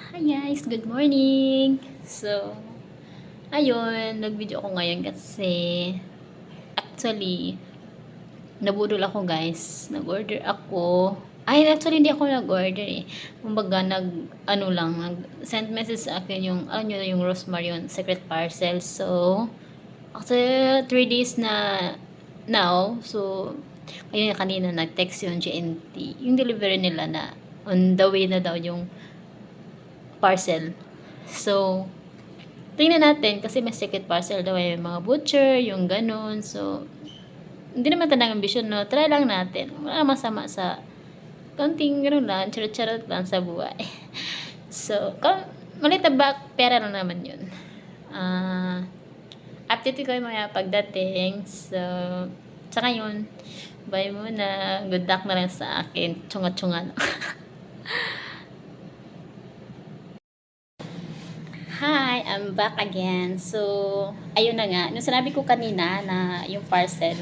Hi guys, good morning! So, ayun, nag-video ako ngayon kasi actually, nabudol ako guys. Nag-order ako. Ay, actually hindi ako nag-order eh. Kumbaga, nag-send message sa akin yung, ano yung Rosemary yun, secret parcel. So, after 3 days na now, so, ayun kanina nag-text yung GNT. Yung delivery nila na on the way na daw yung parcel. So, tingnan natin kasi may secret parcel daw yung mga butcher, yung ganun. So, hindi naman tanang ambisyon, no? Try lang natin. Wala masama sa konting ganun lang, charot-charot lang sa buhay. So, malit na pera lang naman yun. Update ko yung mga pagdating. So, sa ngayon, bye muna. Good luck na lang sa akin. Tsunga-tsunga. Hi, I'm back again. So, ayun na nga. Nung sinabi ko kanina na yung parcel,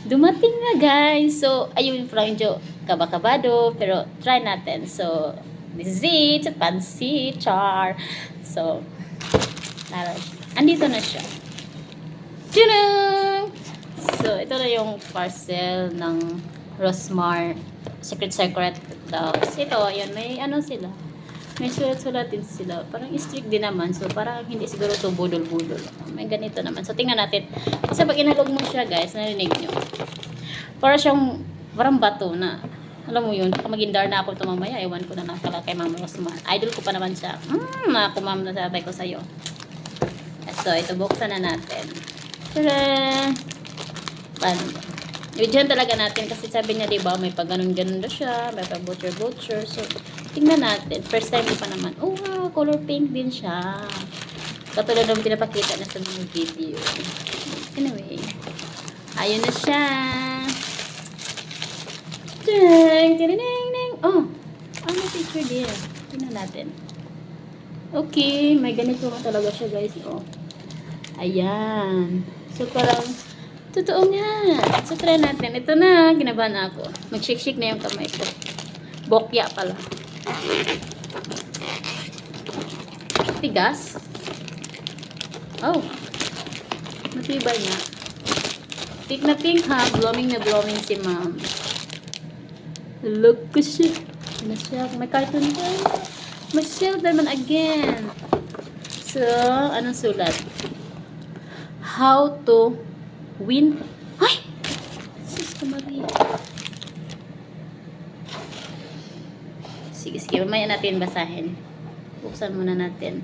dumating na guys. So, ayun pa lang yung kabakabado. Pero, try natin. So, this is it. Pansit, char. So, andito na siya. Tadang! So, ito na yung parcel ng Rosmar. Secret daw. Ito, ayun, may ano sila. May sulat-sulat din sila. Parang strict din naman. So, parang hindi siguro ito budol-budol. May ganito naman. So, tingnan natin. Kasi pag inalog mo siya, guys, narinig nyo. Parang bato na. Alam mo yun, baka magindar na ako ito mamaya. Ewan ko na lang pala kay Mama Rosmar. Idol ko pa naman siya. Ako, Mama, nasatay ko sa'yo. So, ito, buksan na natin. Tara! Paano ba? Diyan talaga natin kasi sabi niya, diba, may pag ganun-ganun na siya. May pag butcher-butcher. So, tingnan natin. First time ko pa naman. Oh, wow, color pink din siya. Katulad ng pinapakita na sa mga video. Anyway. Ayun na siya. Ding, ding, ding. Oh, ano picture din? Tingnan natin. Okay, may ganito nga talaga siya, guys. Oh. Ayan. So, parang totoo nga. So, try natin. Ito na, ginabahan ako. Mag-shake-shake na yung kamay ko. Bokya pala. Tigas. Oh. Matibay niya. Pink na pink ha. Blooming na blooming si ma'am. Look ko siya. Ano siya? May cartoon pa. May shield naman again. So, anong sulat? How to win. Ay! Sis, kumari. Sige, mamaya natin basahin. Buksan muna natin.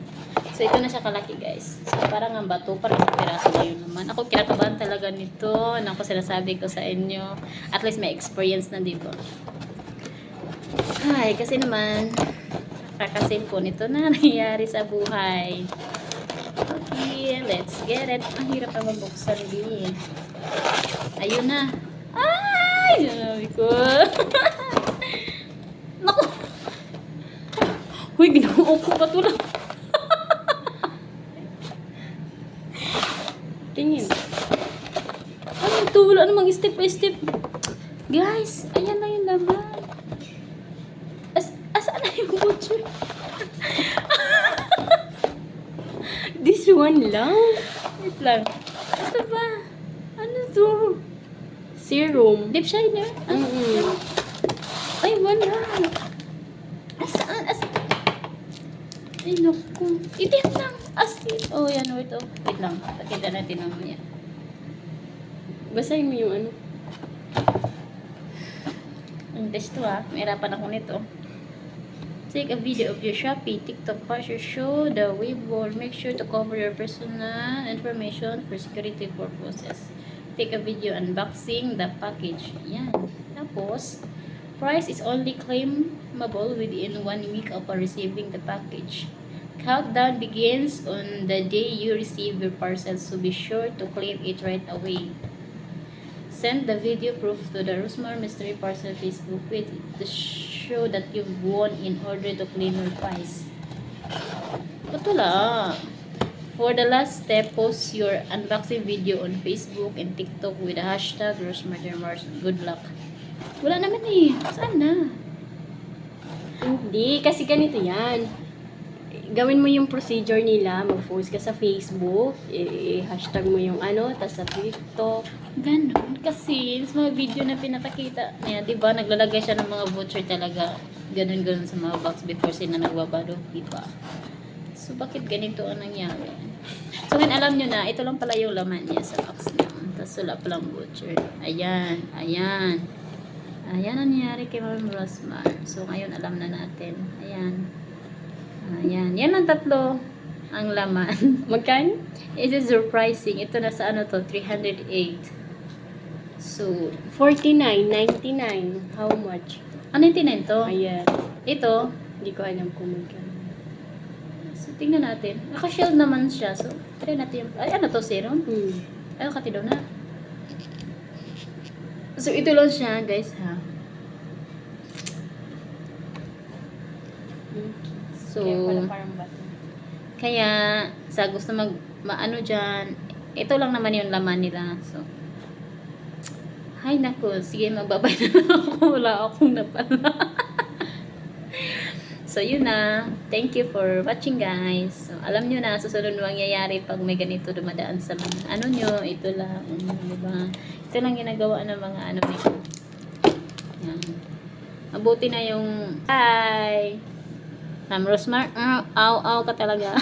So, ito na siya kalaki, guys. So, parang ang bato, parang sa piraso na yun naman. Ako, kinakabahan talaga nito. Nako, sinasabi ko sa inyo. At least may experience na, diba? Ay, kasi naman, kakasilpon. Ito na nangyayari sa buhay. Okay, let's get it. Ang hirap na mabuksan din. Ayun na. Ay! Sabi ko. Naku! Huy, ginoo ko pa tulang. Tingin. Ano ito? Wala namang step by step. Guys, ayan na yung laman. Asaan na yung butcher? This one lang? Wait lang. Ito ba? Ano to? Serum. Lip shiner? Ay, wala. Asaan? Ay, naku. Itim lang. Asin. Oh, yan. Wait, oh. Wait lang. Pakita natin naman yan. Basahin mo yung ano. Ang test to ha. Mahirapan ako nito. Take a video of your Shopee, TikTok parcel, show the Weibo. Make sure to cover your personal information for security purposes. Take a video unboxing the package. Yan. Tapos, price is only claimable within 1 week upon receiving the package. Countdown begins on the day you receive your parcel, so be sure to claim it right away. Send the video proof to the Rosmar Mystery Parcel Facebook page to show that you've won in order to claim your prize. Ito lang. For the last step, post your unboxing video on Facebook and TikTok with the hashtag RosmarDermars. Good luck. Wala naman eh. Saan na? Hindi, kasi ganito yan. gawin mo yung procedure nila, mag-post ka sa Facebook, i-hashtag mo yung tas sa TikTok. Ganon. Kasi sa mga video na pinapakita niya, di ba, naglalagay siya ng mga voucher talaga. Ganon-ganon sa mga box before sila nagbabalo, di ba? So, bakit ganito ang nangyari? So, ngayon alam nyo na, ito lang pala yung laman niya sa box niya. Tapos, wala palang voucher. Ayan, ayan. Ayan ang nangyari kay Ma'am Rosmar. So, ngayon alam na natin. Ayan. Ayan. Yan ang tatlo ang laman. Magkano? It is surprising. Ito na sa ano to, 308. So, 49.99. How much? ano yung tinin to? Ayan. Ito, Hindi ko alam kung magkano. so, tingnan natin. Naka-shield naman siya. So, try natin yung, ay, ano to, serum? Ay, katidaw na. So, ito lang siya, guys, ha. So, Kaya pala parang bato. kaya, sa gusto maano dyan, ito lang naman yung laman nila. So, hay nako, sige, magbabay na lang ako. Wala akong napala. So, yun na. Thank you for watching, guys. So, alam nyo na, susunod mangyayari pag may ganito dumadaan sa mga ano nyo. Ito lang, diba? Ito lang ginagawa ng mga ano nito. Yan. Mabuti na yung... Hi! Ma'am Rosmar, aw ka talaga.